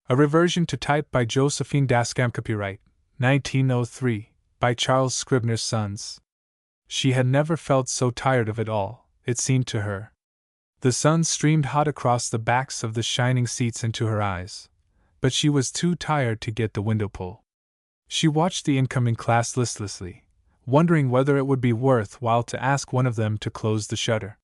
A Reversion to Type by Josephine Daskam. Copyright 1903 by Charles Scribner's Sons. She had never felt so tired of it all, it seemed to her. The sun streamed hot across the backs of the shining seats into her eyes, but she was too tired to get the window pull. She watched the incoming class listlessly, wondering whether it would be worth while to ask one of them to close the shutter.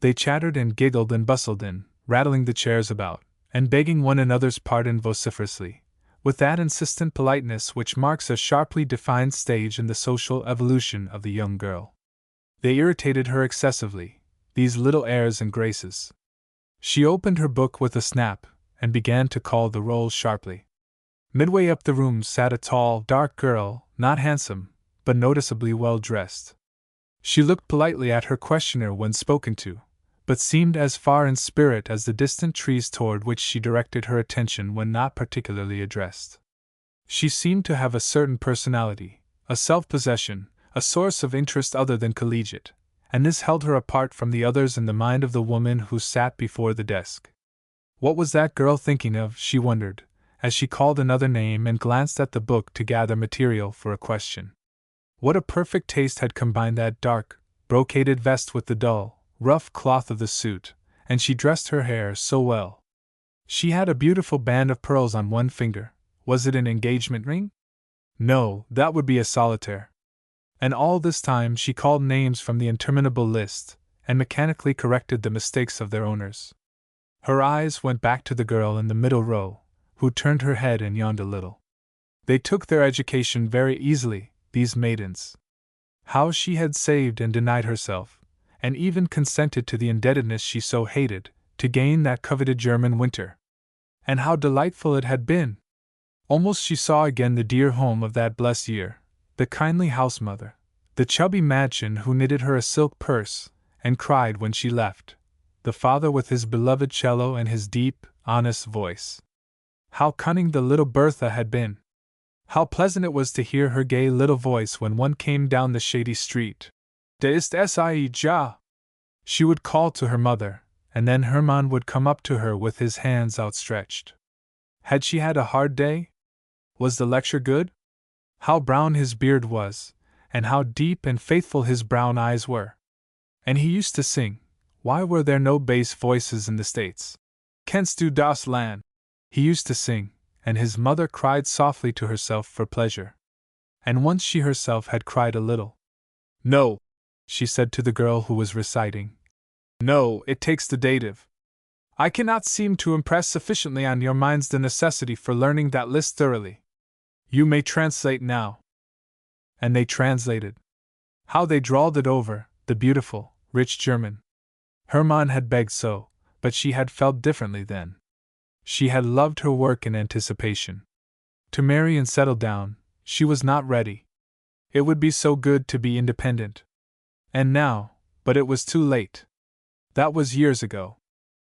They chattered and giggled and bustled in, rattling the chairs about, and begging one another's pardon vociferously, with that insistent politeness which marks a sharply defined stage in the social evolution of the young girl. They irritated her excessively, these little airs and graces. She opened her book with a snap, and began to call the roll sharply. Midway up the room sat a tall, dark girl, not handsome, but noticeably well dressed. She looked politely at her questioner when spoken to, but seemed as far in spirit as the distant trees toward which she directed her attention when not particularly addressed. She seemed to have a certain personality, a self-possession, a source of interest other than collegiate, and this held her apart from the others in the mind of the woman who sat before the desk. What was that girl thinking of, she wondered, as she called another name and glanced at the book to gather material for a question. What a perfect taste had combined that dark, brocaded vest with the dull, rough cloth of the suit, and she dressed her hair so well. She had a beautiful band of pearls on one finger. Was it an engagement ring? No, that would be a solitaire. And all this time she called names from the interminable list, and mechanically corrected the mistakes of their owners. Her eyes went back to the girl in the middle row, who turned her head and yawned a little. They took their education very easily, these maidens. How she had saved and denied herself, and even consented to the indebtedness she so hated, to gain that coveted German winter. And how delightful it had been! Almost she saw again the dear home of that blessed year, the kindly house mother, the chubby Madchen who knitted her a silk purse, and cried when she left, the father with his beloved cello and his deep, honest voice. How cunning the little Bertha had been! How pleasant it was to hear her gay little voice when one came down the shady street. Da ist es ja! She would call to her mother, and then Hermann would come up to her with his hands outstretched. Had she had a hard day? Was the lecture good? How brown his beard was, and how deep and faithful his brown eyes were. And he used to sing. Why were there no bass voices in the States? Kennst du das Land? He used to sing, and his mother cried softly to herself for pleasure. And once she herself had cried a little. No, she said to the girl who was reciting. No, it takes the dative. I cannot seem to impress sufficiently on your minds the necessity for learning that list thoroughly. You may translate now. And they translated. How they drawled it over, the beautiful, rich German. Hermann had begged so, but she had felt differently then. She had loved her work in anticipation. To marry and settle down, she was not ready. It would be so good to be independent. And now, but it was too late. That was years ago.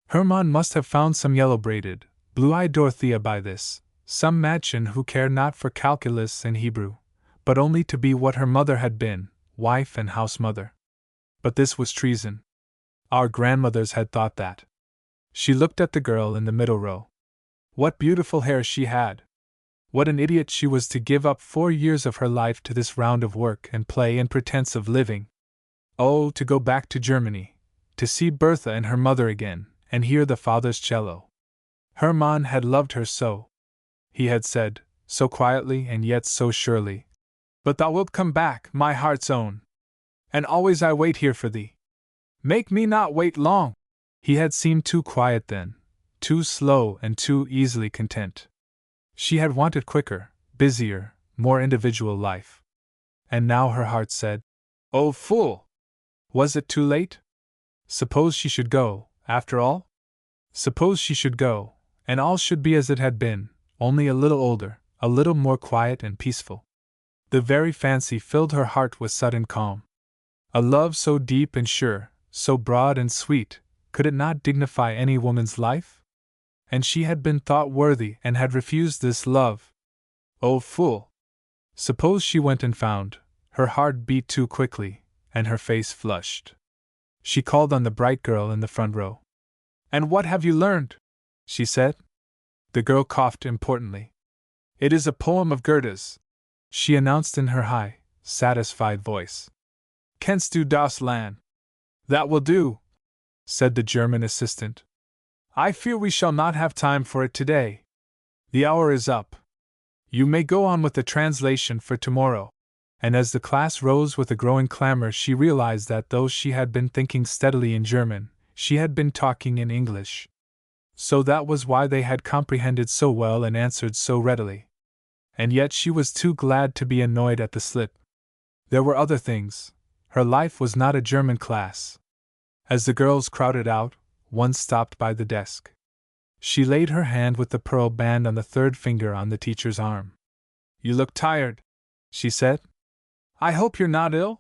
Hermann must have found some yellow-braided, blue-eyed Dorothea by this, some Madchen who cared not for calculus and Hebrew, but only to be what her mother had been, wife and house-mother. But this was treason. Our grandmothers had thought that. She looked at the girl in the middle row. What beautiful hair she had! What an idiot she was to give up 4 years of her life to this round of work and play and pretense of living. Oh, to go back to Germany, to see Bertha and her mother again, and hear the father's cello. Hermann had loved her so. He had said, so quietly and yet so surely, "But thou wilt come back, my heart's own, and always I wait here for thee. Make me not wait long." He had seemed too quiet then, too slow and too easily content. She had wanted quicker, busier, more individual life. And now her heart said, "Oh, fool! Was it too late? Suppose she should go, after all? Suppose she should go, and all should be as it had been, only a little older, a little more quiet and peaceful." The very fancy filled her heart with sudden calm. A love so deep and sure, so broad and sweet, could it not dignify any woman's life? And she had been thought worthy and had refused this love. Oh, fool! Suppose she went and found, her heart beat too quickly, and her face flushed. She called on the bright girl in the front row. "And what have you learned?" she said. The girl coughed importantly. It is a poem of Goethe's, she announced in her high, satisfied voice. Kennst du das Land? That will do, said the German assistant. I fear we shall not have time for it today. The hour is up. You may go on with the translation for tomorrow. And as the class rose with a growing clamor, she realized that though she had been thinking steadily in German, she had been talking in English. So that was why they had comprehended so well and answered so readily. And yet she was too glad to be annoyed at the slip. There were other things. Her life was not a German class. As the girls crowded out, one stopped by the desk. She laid her hand with the pearl band on the third finger on the teacher's arm. You look tired, she said. I hope you're not ill?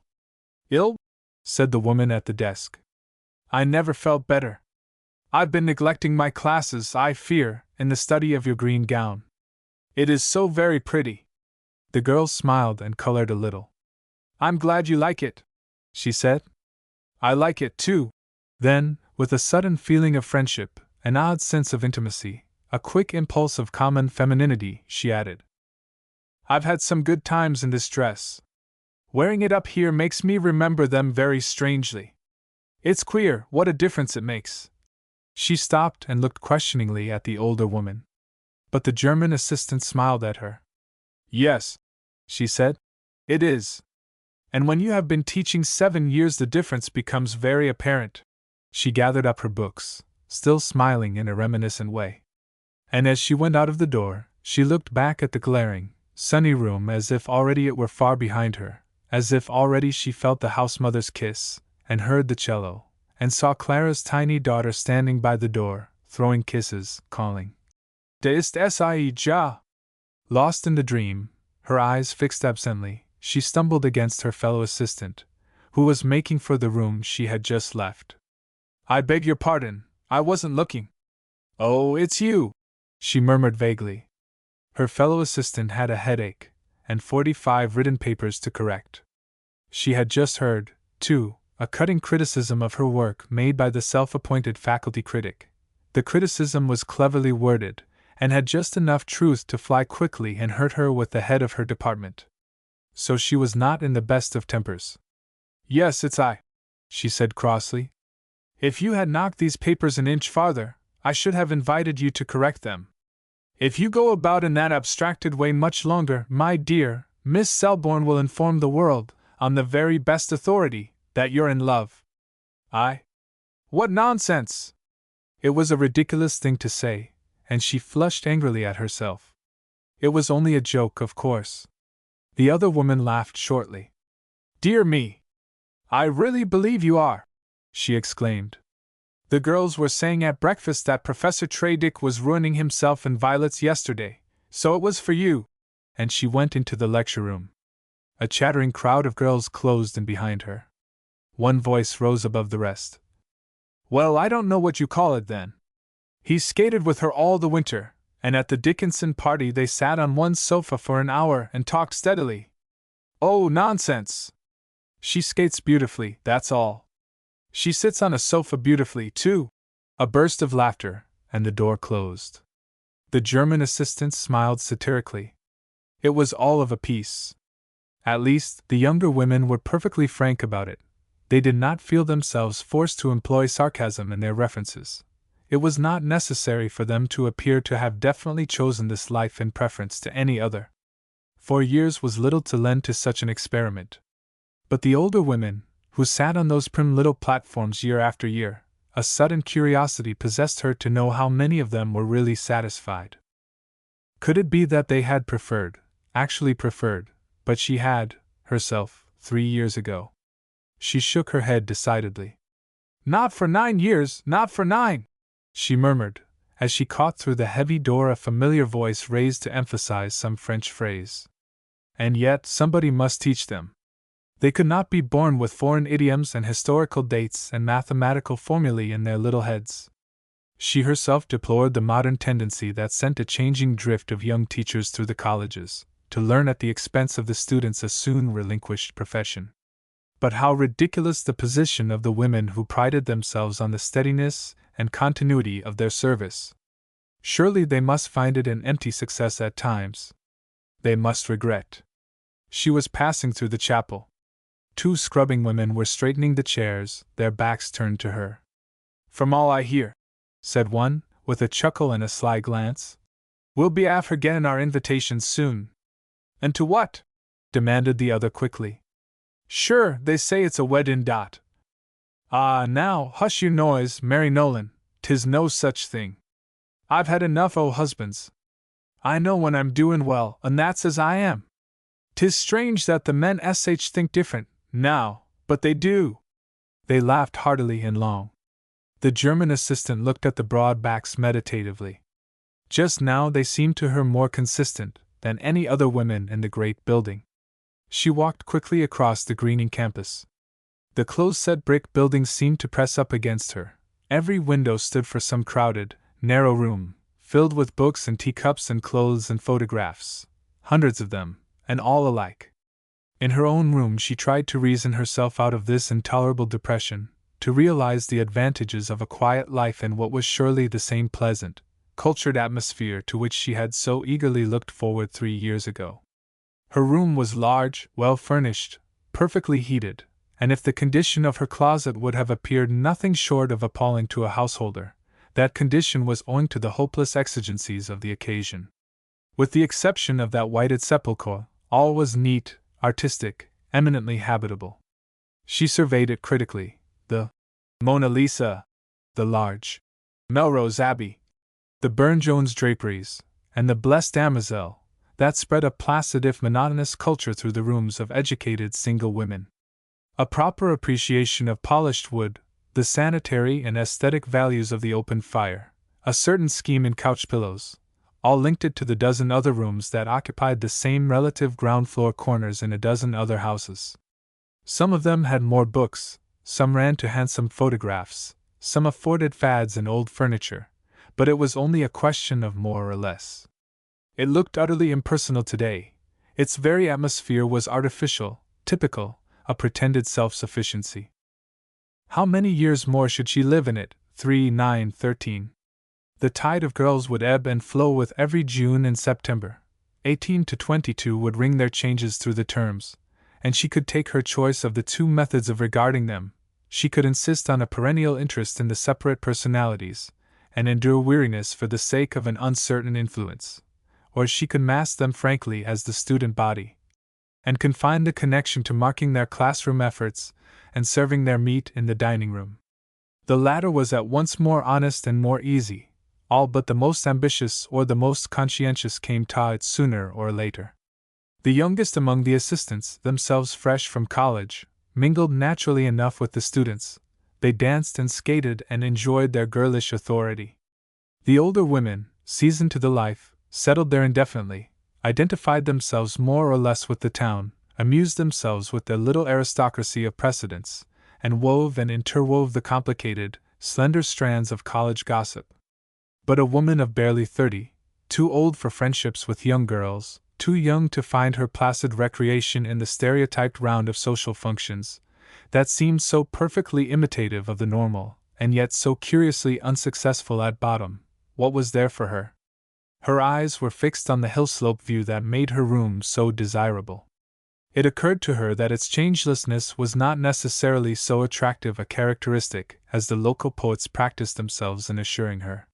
Ill? Said the woman at the desk. I never felt better. I've been neglecting my classes, I fear, in the study of your green gown. It is so very pretty. The girl smiled and colored a little. I'm glad you like it, she said. I like it too. Then, with a sudden feeling of friendship, an odd sense of intimacy, a quick impulse of common femininity, she added, I've had some good times in this dress. Wearing it up here makes me remember them very strangely. It's queer what a difference it makes. She stopped and looked questioningly at the older woman. But the German assistant smiled at her. Yes, she said, it is. And when you have been teaching 7 years, the difference becomes very apparent. She gathered up her books, still smiling in a reminiscent way. And as she went out of the door, she looked back at the glaring, sunny room as if already it were far behind her, as if already she felt the house mother's kiss, and heard the cello, and saw Clara's tiny daughter standing by the door, throwing kisses, calling, Da ist es ja. Lost in the dream, her eyes fixed absently, she stumbled against her fellow assistant, who was making for the room she had just left. I beg your pardon, I wasn't looking. Oh, it's you, she murmured vaguely. Her fellow assistant had a headache, and 45 written papers to correct. She had just heard, too, a cutting criticism of her work made by the self-appointed faculty critic. The criticism was cleverly worded, and had just enough truth to fly quickly and hurt her with the head of her department. So she was not in the best of tempers. Yes, it's I, she said crossly. If you had knocked these papers an inch farther, I should have invited you to correct them. If you go about in that abstracted way much longer, my dear, Miss Selborne will inform the world, on the very best authority, that you're in love. What nonsense! It was a ridiculous thing to say, and she flushed angrily at herself. It was only a joke, of course. The other woman laughed shortly. Dear me! I really believe you are, she exclaimed. The girls were saying at breakfast that Professor Treydick was ruining himself in violets yesterday, so it was for you. And she went into the lecture room. A chattering crowd of girls closed in behind her. One voice rose above the rest. Well, I don't know what you call it then. He skated with her all the winter, and at the Dickinson party they sat on one sofa for an hour and talked steadily. Oh, nonsense! She skates beautifully, that's all. She sits on a sofa beautifully, too. A burst of laughter, and the door closed. The German assistant smiled satirically. It was all of a piece. At least, the younger women were perfectly frank about it. They did not feel themselves forced to employ sarcasm in their references. It was not necessary for them to appear to have definitely chosen this life in preference to any other. 4 years was little to lend to such an experiment. But the older women, who sat on those prim little platforms year after year, a sudden curiosity possessed her to know how many of them were really satisfied. Could it be that they had actually preferred, but she had, herself, 3 years ago? She shook her head decidedly. Not for 9 years, not for 9! She murmured, as she caught through the heavy door a familiar voice raised to emphasize some French phrase. And yet somebody must teach them. They could not be born with foreign idioms and historical dates and mathematical formulae in their little heads. She herself deplored the modern tendency that sent a changing drift of young teachers through the colleges, to learn at the expense of the students a soon relinquished profession. But how ridiculous the position of the women who prided themselves on the steadiness and continuity of their service! Surely they must find it an empty success at times. They must regret. She was passing through the chapel. 2 scrubbing women were straightening the chairs, their backs turned to her. "From all I hear," said one, with a chuckle and a sly glance, "we'll be after getting our invitations soon." "And to what?" demanded the other quickly. "Sure, they say it's a weddin' dot." "Ah, now, hush your noise, Mary Nolan, 'tis no such thing. I've had enough o' husbands. I know when I'm doin' well, and that's as I am. 'Tis strange that the men think different, now, but they do." They laughed heartily and long. The German assistant looked at the broad backs meditatively. Just now they seemed to her more consistent than any other women in the great building. She walked quickly across the greening campus. The close-set brick buildings seemed to press up against her. Every window stood for some crowded, narrow room, filled with books and teacups and clothes and photographs, hundreds of them, and all alike. In her own room she tried to reason herself out of this intolerable depression, to realize the advantages of a quiet life in what was surely the same pleasant, cultured atmosphere to which she had so eagerly looked forward 3 years ago. Her room was large, well furnished, perfectly heated, and if the condition of her closet would have appeared nothing short of appalling to a householder, that condition was owing to the hopeless exigencies of the occasion. With the exception of that whited sepulchre, all was neat, artistic, eminently habitable. She surveyed it critically: the Mona Lisa, the large Melrose Abbey, the Burne-Jones draperies, and the blessed Damozel, that spread a placid if monotonous culture through the rooms of educated single women. A proper appreciation of polished wood, the sanitary and aesthetic values of the open fire, a certain scheme in couch pillows, all linked it to the dozen other rooms that occupied the same relative ground-floor corners in a dozen other houses. Some of them had more books, some ran to handsome photographs, some afforded fads in old furniture, but it was only a question of more or less. It looked utterly impersonal today. Its very atmosphere was artificial, typical, a pretended self-sufficiency. How many years more should she live in it? 3, 9, 13. The tide of girls would ebb and flow with every June and September. 18 to 22 would ring their changes through the terms, and she could take her choice of the 2 methods of regarding them. She could insist on a perennial interest in the separate personalities, and endure weariness for the sake of an uncertain influence, or she could mask them frankly as the student body, and confine the connection to marking their classroom efforts and serving their meat in the dining room. The latter was at once more honest and more easy. All but the most ambitious or the most conscientious came to it sooner or later. The youngest among the assistants, themselves fresh from college, mingled naturally enough with the students. They danced and skated and enjoyed their girlish authority. The older women, seasoned to the life, settled there indefinitely, identified themselves more or less with the town, amused themselves with their little aristocracy of precedence, and wove and interwove the complicated, slender strands of college gossip. But a woman of barely 30, too old for friendships with young girls, too young to find her placid recreation in the stereotyped round of social functions, that seemed so perfectly imitative of the normal, and yet so curiously unsuccessful at bottom, what was there for her? Her eyes were fixed on the hill-slope view that made her room so desirable. It occurred to her that its changelessness was not necessarily so attractive a characteristic as the local poets practiced themselves in assuring her.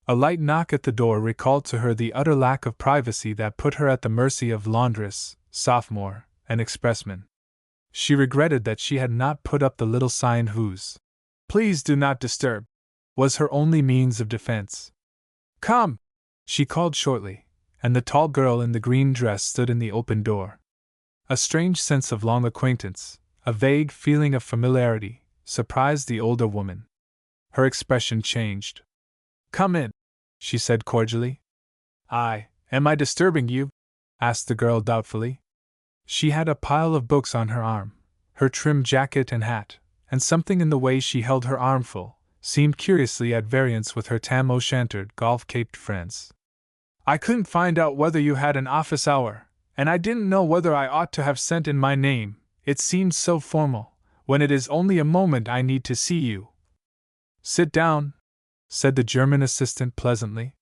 A light knock at the door recalled to her the utter lack of privacy that put her at the mercy of laundress, sophomore, and expressman. She regretted that she had not put up the little sign whose "Please do not disturb" was her only means of defense. "Come!" she called shortly, and the tall girl in the green dress stood in the open door. A strange sense of long acquaintance, a vague feeling of familiarity, surprised the older woman. Her expression changed. "Come in," she said cordially. Am I disturbing you?" asked the girl doubtfully. She had a pile of books on her arm, her trim jacket and hat, and something in the way she held her armful seemed curiously at variance with her tam-o'-shantered, golf-caped friends. "I couldn't find out whether you had an office hour, and I didn't know whether I ought to have sent in my name, it seemed so formal, when it is only a moment I need to see you." "Sit down," said the German assistant pleasantly.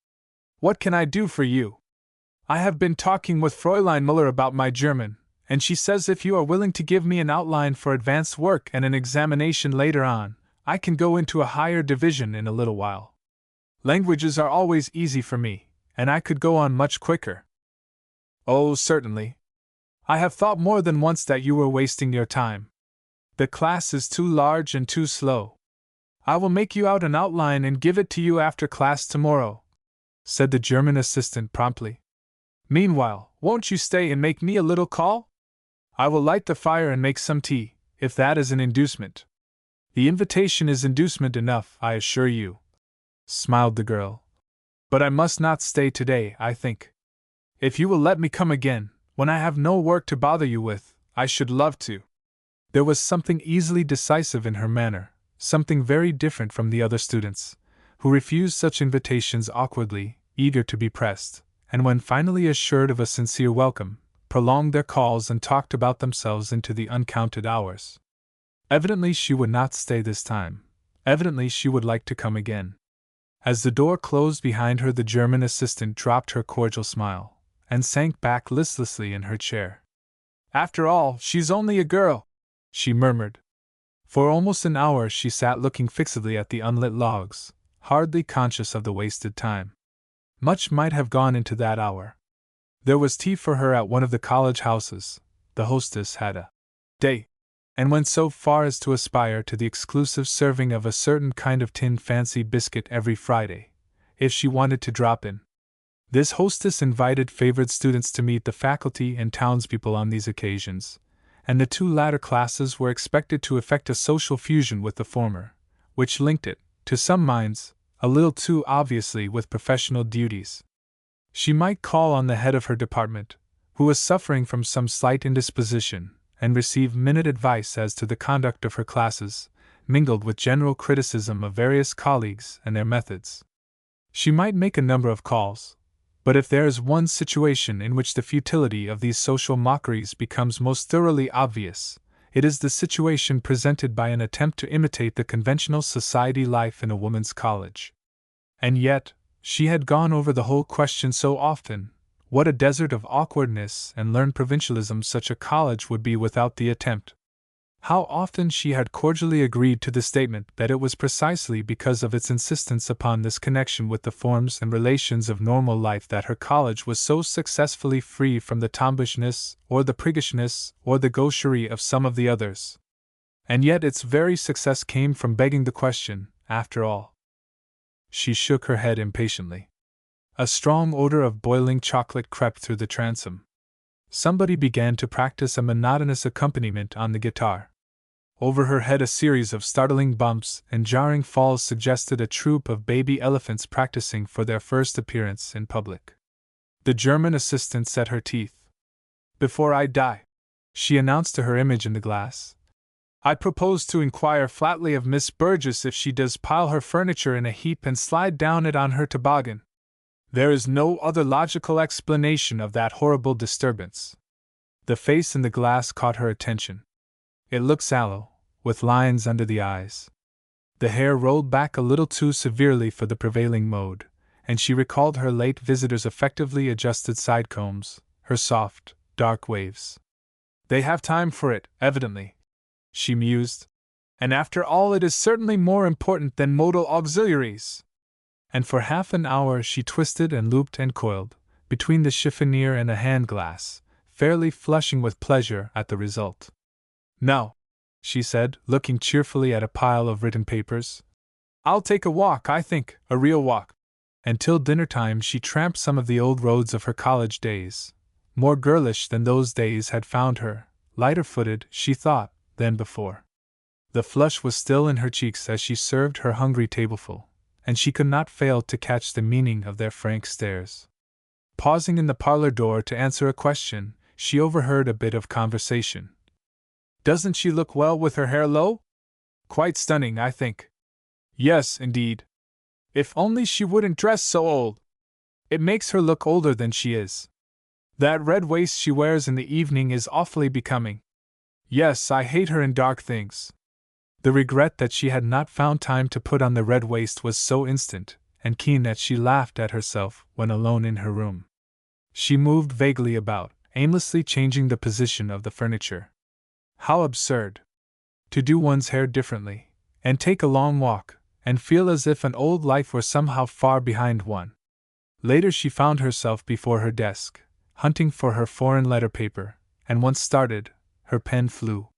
What can I do for you? I have been talking with Fräulein Müller about my German, and she says if you are willing to give me an outline for advanced work and an examination later on, I can go into a higher division in a little while. Languages are always easy for me, and I could go on much quicker. Oh, certainly. I have thought more than once that you were wasting your time. The class is too large and too slow. I will make you out an outline and give it to you after class tomorrow, said the German assistant promptly. Meanwhile, won't you stay and make me a little call? I will light the fire and make some tea, if that is an inducement. The invitation is inducement enough, I assure you, smiled the girl. But I must not stay today, I think. If you will let me come again, when I have no work to bother you with, I should love to. There was something easily decisive in her manner, something very different from the other students, who refused such invitations awkwardly, eager to be pressed, and when finally assured of a sincere welcome, prolonged their calls and talked about themselves into the uncounted hours. Evidently she would not stay this time. Evidently she would like to come again. As the door closed behind her, the German assistant dropped her cordial smile, and sank back listlessly in her chair. After all, she's only a girl, she murmured. For almost an hour she sat looking fixedly at the unlit logs, hardly conscious of the wasted time. Much might have gone into that hour. There was tea for her at one of the college houses. The hostess had a day, and went so far as to aspire to the exclusive serving of a certain kind of tin fancy biscuit every Friday, if she wanted to drop in. This hostess invited favored students to meet the faculty and townspeople on these occasions, and the two latter classes were expected to effect a social fusion with the former, which linked it, to some minds, a little too obviously with professional duties. She might call on the head of her department, who was suffering from some slight indisposition, and receive minute advice as to the conduct of her classes, mingled with general criticism of various colleagues and their methods. She might make a number of calls, but if there is one situation in which the futility of these social mockeries becomes most thoroughly obvious, it is the situation presented by an attempt to imitate the conventional society life in a woman's college. And yet, she had gone over the whole question so often. What a desert of awkwardness and learned provincialism such a college would be without the attempt. How often she had cordially agreed to the statement that it was precisely because of its insistence upon this connection with the forms and relations of normal life that her college was so successfully free from the tombishness or the priggishness or the gaucherie of some of the others. And yet its very success came from begging the question, after all. She shook her head impatiently. A strong odor of boiling chocolate crept through the transom. Somebody began to practice a monotonous accompaniment on the guitar. Over her head a series of startling bumps and jarring falls suggested a troop of baby elephants practicing for their first appearance in public. The German assistant set her teeth. "Before I die," she announced to her image in the glass, "I propose to inquire flatly of Miss Burgess if she does pile her furniture in a heap and slide down it on her toboggan. There is no other logical explanation of that horrible disturbance." The face in the glass caught her attention. It looked sallow, with lines under the eyes. The hair rolled back a little too severely for the prevailing mode, and she recalled her late visitor's effectively adjusted side combs, her soft, dark waves. "They have time for it, evidently," she mused. "And after all it is certainly more important than modal auxiliaries." And for half an hour she twisted and looped and coiled, between the chiffonier and a hand glass, fairly flushing with pleasure at the result. "Now," she said, looking cheerfully at a pile of written papers, "I'll take a walk, I think, a real walk." Until dinner time she tramped some of the old roads of her college days. More girlish than those days had found her, lighter-footed, she thought, than before. The flush was still in her cheeks as she served her hungry tableful, and she could not fail to catch the meaning of their frank stares. Pausing in the parlor door to answer a question, she overheard a bit of conversation. "Doesn't she look well with her hair low? Quite stunning, I think." "Yes, indeed. If only she wouldn't dress so old. It makes her look older than she is. That red waist she wears in the evening is awfully becoming. Yes, I hate her in dark things." The regret that she had not found time to put on the red waist was so instant, and keen that she laughed at herself when alone in her room. She moved vaguely about, aimlessly changing the position of the furniture. How absurd! To do one's hair differently, and take a long walk, and feel as if an old life were somehow far behind one. Later she found herself before her desk, hunting for her foreign letter paper, and once started, her pen flew.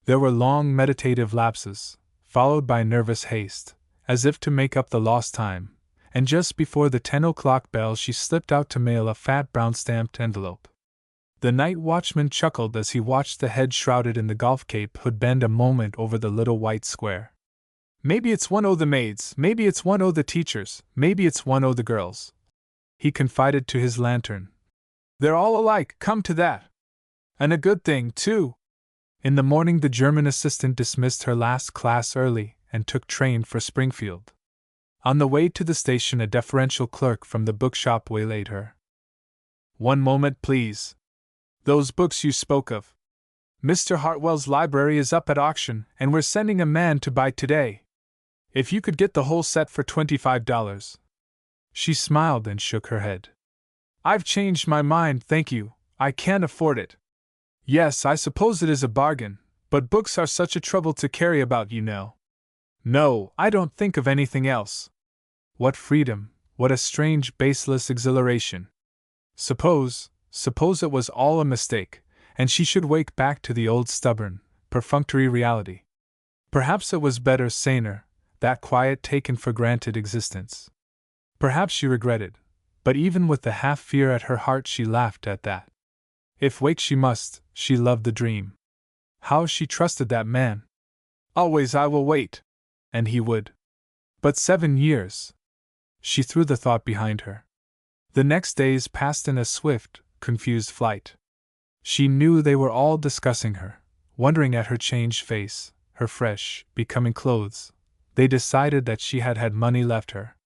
There were long meditative lapses, followed by nervous haste, as if to make up the lost time, and just before the 10 o'clock bell she slipped out to mail a fat brown stamped envelope. The night watchman chuckled as he watched the head shrouded in the golf cape hood bend a moment over the little white square. "Maybe it's one o' the maids, maybe it's one o' the teachers, maybe it's one o' the girls," he confided to his lantern. "They're all alike, come to that. And a good thing, too." In the morning the German assistant dismissed her last class early and took train for Springfield. On the way to the station a deferential clerk from the bookshop waylaid her. "One moment, please. Those books you spoke of. Mr. Hartwell's library is up at auction, and we're sending a man to buy today. If you could get the whole set for $25. She smiled and shook her head. "I've changed my mind, thank you. I can't afford it." "Yes, I suppose it is a bargain, but books are such a trouble to carry about, you know." "No, I don't think of anything else." What freedom, what a strange, baseless exhilaration. Suppose it was all a mistake, and she should wake back to the old stubborn, perfunctory reality. Perhaps it was better, saner, that quiet taken-for-granted existence. Perhaps she regretted, but even with the half-fear at her heart she laughed at that. If wake she must, she loved the dream. How she trusted that man! "Always I will wait." And he would. But 7 years! She threw the thought behind her. The next days passed in a swift, confused flight. She knew they were all discussing her, wondering at her changed face, her fresh, becoming clothes. They decided that she had had money left her.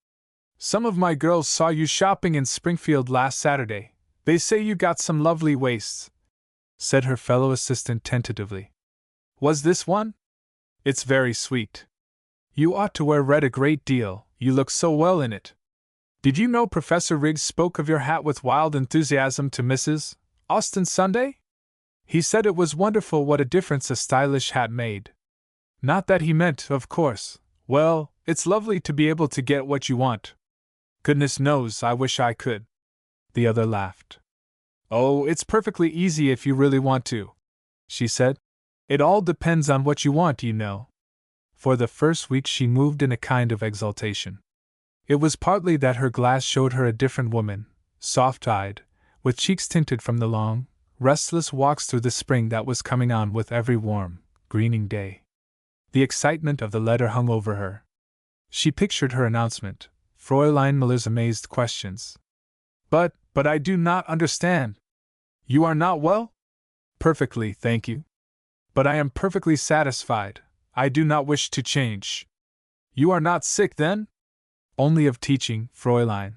"Some of my girls saw you shopping in Springfield last Saturday. They say you got some lovely waists," said her fellow assistant tentatively. "Was this one? It's very sweet. You ought to wear red a great deal, you look so well in it. Did you know Professor Riggs spoke of your hat with wild enthusiasm to Mrs. Austen Sunday? He said it was wonderful what a difference a stylish hat made. Not that he meant, of course, well, it's lovely to be able to get what you want. Goodness knows, I wish I could." The other laughed. "Oh, it's perfectly easy if you really want to," she said. "It all depends on what you want, you know." For the first week she moved in a kind of exaltation. It was partly that her glass showed her a different woman, soft-eyed, with cheeks tinted from the long, restless walks through the spring that was coming on with every warm, greening day. The excitement of the letter hung over her. She pictured her announcement, Fräulein Miller's amazed questions. But I do not understand. You are not well?" "Perfectly, thank you. But I am perfectly satisfied. I do not wish to change." "You are not sick, then?" "Only of teaching, Fräulein.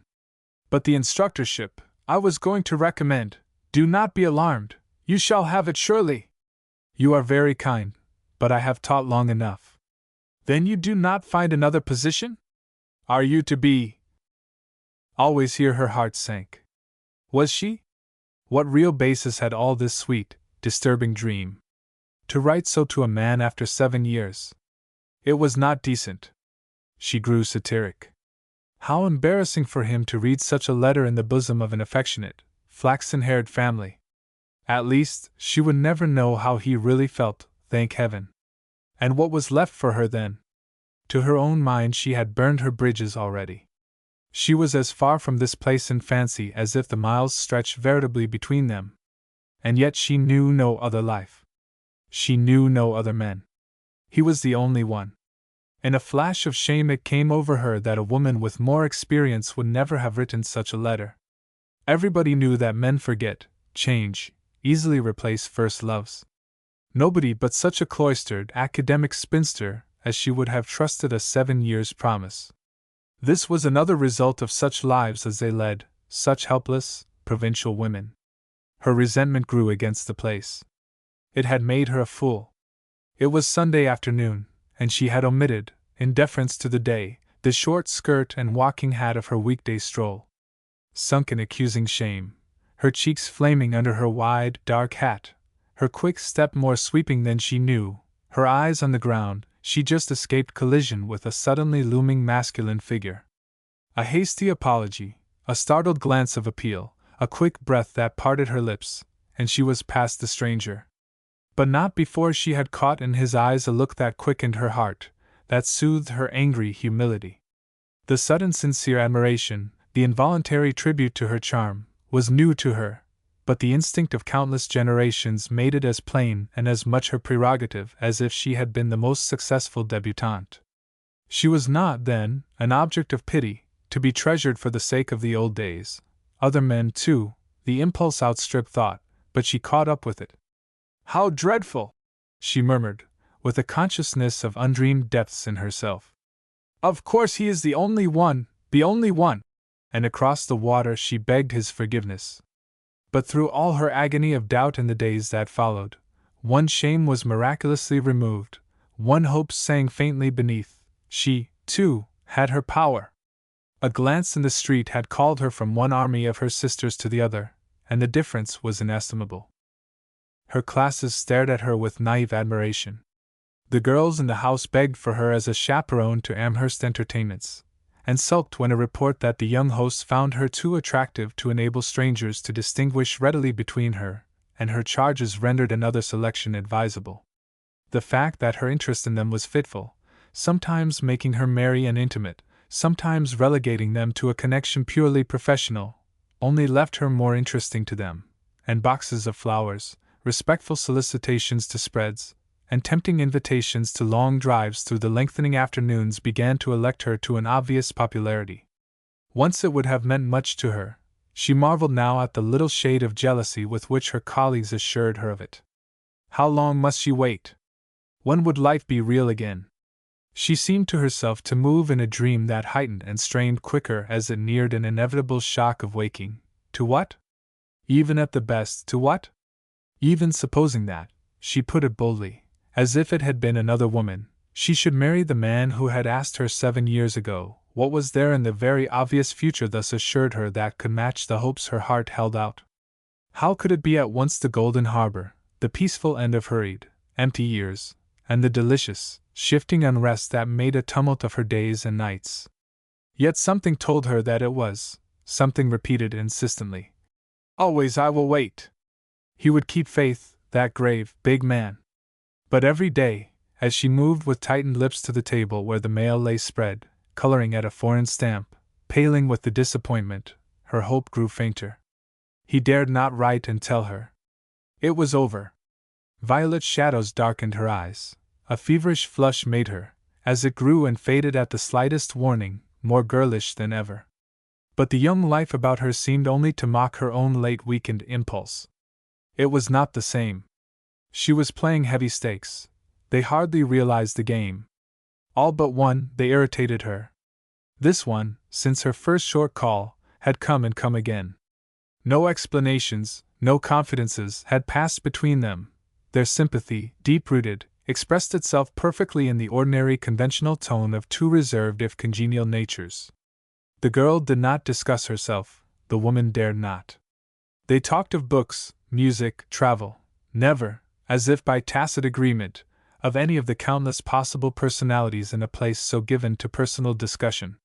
But the instructorship, I was going to recommend. Do not be alarmed, you shall have it surely." "You are very kind, but I have taught long enough." "Then you do not find another position? Are you to be—" Always here her heart sank. Was she? What real basis had all this sweet, disturbing dream? To write so to a man after 7 years. It was not decent. She grew satiric. How embarrassing for him to read such a letter in the bosom of an affectionate, flaxen-haired family. At least, she would never know how he really felt, thank heaven. And what was left for her then? To her own mind she had burned her bridges already. She was as far from this place in fancy as if the miles stretched veritably between them. And yet she knew no other life. She knew no other men. He was the only one. In a flash of shame it came over her that a woman with more experience would never have written such a letter. Everybody knew that men forget, change, easily replace first loves. Nobody but such a cloistered, academic spinster as she would have trusted a 7 years' promise. This was another result of such lives as they led, such helpless, provincial women. Her resentment grew against the place. It had made her a fool. It was Sunday afternoon, and she had omitted, in deference to the day, the short skirt and walking hat of her weekday stroll. Sunk in accusing shame, her cheeks flaming under her wide, dark hat, her quick step more sweeping than she knew, her eyes on the ground, she just escaped collision with a suddenly looming masculine figure. A hasty apology, a startled glance of appeal, a quick breath that parted her lips, and she was past the stranger. But not before she had caught in his eyes a look that quickened her heart, that soothed her angry humility. The sudden sincere admiration, the involuntary tribute to her charm, was new to her, but the instinct of countless generations made it as plain and as much her prerogative as if she had been the most successful debutante. She was not, then, an object of pity, to be treasured for the sake of the old days. Other men, too, the impulse outstripped thought, but she caught up with it. "How dreadful!" she murmured, with a consciousness of undreamed depths in herself. "Of course he is the only one, and across the water she begged his forgiveness. But through all her agony of doubt in the days that followed, one shame was miraculously removed, one hope sang faintly beneath. She, too, had her power. A glance in the street had called her from one army of her sisters to the other, and the difference was inestimable. Her classes stared at her with naive admiration. The girls in the house begged for her as a chaperone to Amherst entertainments, and sulked when a report that the young hosts found her too attractive to enable strangers to distinguish readily between her and her charges rendered another selection advisable. The fact that her interest in them was fitful, sometimes making her merry and intimate, sometimes relegating them to a connection purely professional, only left her more interesting to them, and boxes of flowers, respectful solicitations to spreads, and tempting invitations to long drives through the lengthening afternoons began to elect her to an obvious popularity. Once it would have meant much to her. She marveled now at the little shade of jealousy with which her colleagues assured her of it. How long must she wait? When would life be real again? She seemed to herself to move in a dream that heightened and strained quicker as it neared an inevitable shock of waking. To what? Even at the best, to what? Even supposing that, she put it boldly, as if it had been another woman, she should marry the man who had asked her 7 years ago, what was there in the very obvious future thus assured her that could match the hopes her heart held out? How could it be at once the golden harbor, the peaceful end of hurried, empty years, and the delicious, shifting unrest that made a tumult of her days and nights? Yet something told her that it was, something repeated insistently. Always I will wait. He would keep faith, that grave, big man. But every day, as she moved with tightened lips to the table where the mail lay spread, coloring at a foreign stamp, paling with the disappointment, her hope grew fainter. He dared not write and tell her. It was over. Violet shadows darkened her eyes. A feverish flush made her, as it grew and faded at the slightest warning, more girlish than ever. But the young life about her seemed only to mock her own late weakened impulse. It was not the same. She was playing heavy stakes. They hardly realized the game. All but one, they irritated her. This one, since her first short call, had come and come again. No explanations, no confidences had passed between them. Their sympathy, deep-rooted, expressed itself perfectly in the ordinary conventional tone of two reserved if congenial natures. The girl did not discuss herself, the woman dared not. They talked of books, music, travel, never, as if by tacit agreement, of any of the countless possible personalities in a place so given to personal discussion.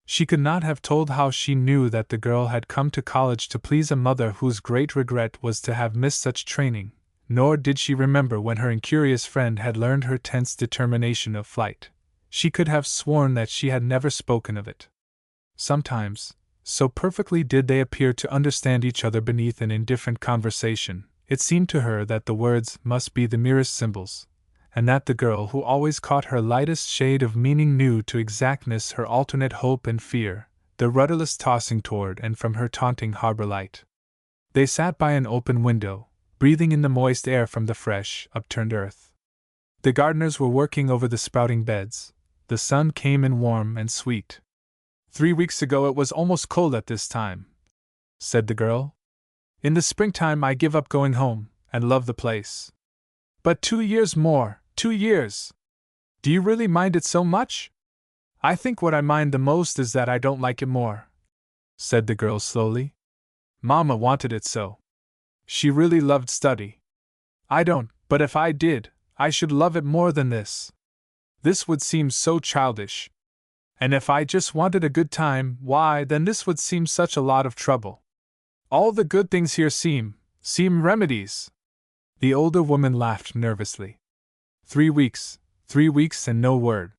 She could not have told how she knew that the girl had come to college to please a mother whose great regret was to have missed such training, nor did she remember when her incurious friend had learned her tense determination of flight. She could have sworn that she had never spoken of it. Sometimes, so perfectly did they appear to understand each other beneath an indifferent conversation, it seemed to her that the words must be the merest symbols, and that the girl who always caught her lightest shade of meaning knew to exactness her alternate hope and fear, the rudderless tossing toward and from her taunting harbor light. They sat by an open window, breathing in the moist air from the fresh, upturned earth. The gardeners were working over the sprouting beds. The sun came in warm and sweet. 3 weeks ago it was almost cold at this time, said the girl. In the springtime I give up going home, and love the place. But 2 years more, 2 years! Do you really mind it so much? I think what I mind the most is that I don't like it more, said the girl slowly. Mama wanted it so. She really loved study. I don't, but if I did, I should love it more than this. This would seem so childish. And if I just wanted a good time, why, then this would seem such a lot of trouble. All the good things here seem remedies. The older woman laughed nervously. 3 weeks, 3 weeks and no word.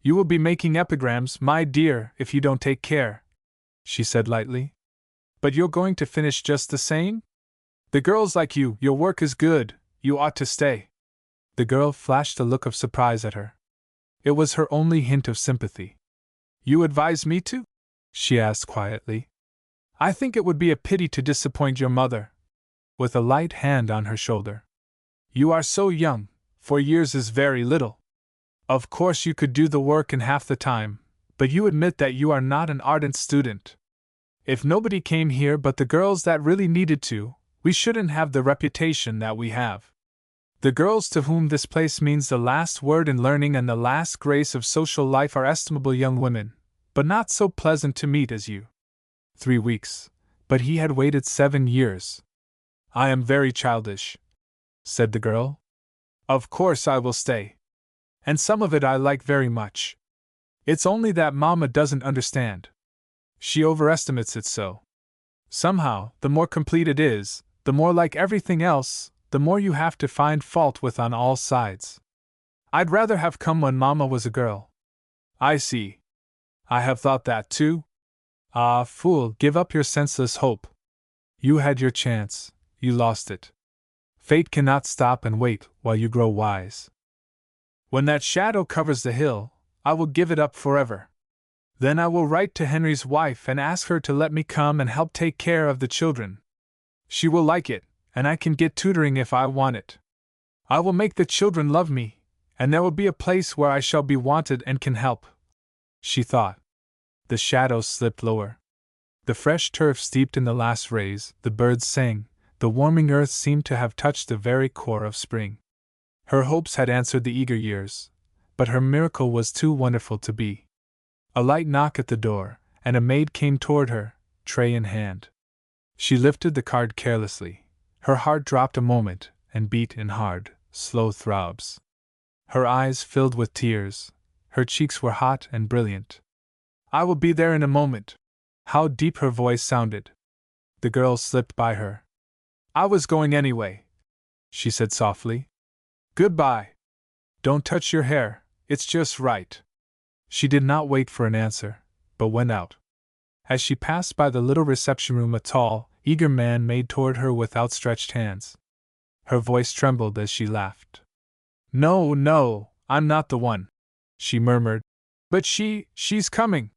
You will be making epigrams, my dear, if you don't take care, she said lightly. But you're going to finish just the same? The girls like you, your work is good, you ought to stay. The girl flashed a look of surprise at her. It was her only hint of sympathy. You advise me to? She asked quietly. I think it would be a pity to disappoint your mother. With a light hand on her shoulder. You are so young, 4 years is very little. Of course you could do the work in half the time, but you admit that you are not an ardent student. If nobody came here but the girls that really needed to, we shouldn't have the reputation that we have. The girls to whom this place means the last word in learning and the last grace of social life are estimable young women, but not so pleasant to meet as you. 3 weeks, but he had waited 7 years. I am very childish, said the girl. Of course I will stay. And some of it I like very much. It's only that Mama doesn't understand. She overestimates it so. Somehow, the more complete it is, the more like everything else, the more you have to find fault with on all sides. I'd rather have come when Mama was a girl. I see. I have thought that too. Ah, fool, give up your senseless hope. You had your chance, you lost it. Fate cannot stop and wait while you grow wise. When that shadow covers the hill, I will give it up forever. Then I will write to Henry's wife and ask her to let me come and help take care of the children. She will like it, and I can get tutoring if I want it. I will make the children love me, and there will be a place where I shall be wanted and can help. She thought. The shadows slipped lower. The fresh turf steeped in the last rays, the birds sang, the warming earth seemed to have touched the very core of spring. Her hopes had answered the eager years, but her miracle was too wonderful to be. A light knock at the door, and a maid came toward her, tray in hand. She lifted the card carelessly. Her heart dropped a moment, and beat in hard, slow throbs. Her eyes filled with tears, her cheeks were hot and brilliant. I will be there in a moment. How deep her voice sounded. The girl slipped by her. I was going anyway, she said softly. Goodbye. Don't touch your hair, it's just right. She did not wait for an answer, but went out. As she passed by the little reception room, a tall, eager man made toward her with outstretched hands. Her voice trembled as she laughed. No, no, I'm not the one, she murmured. But she's coming.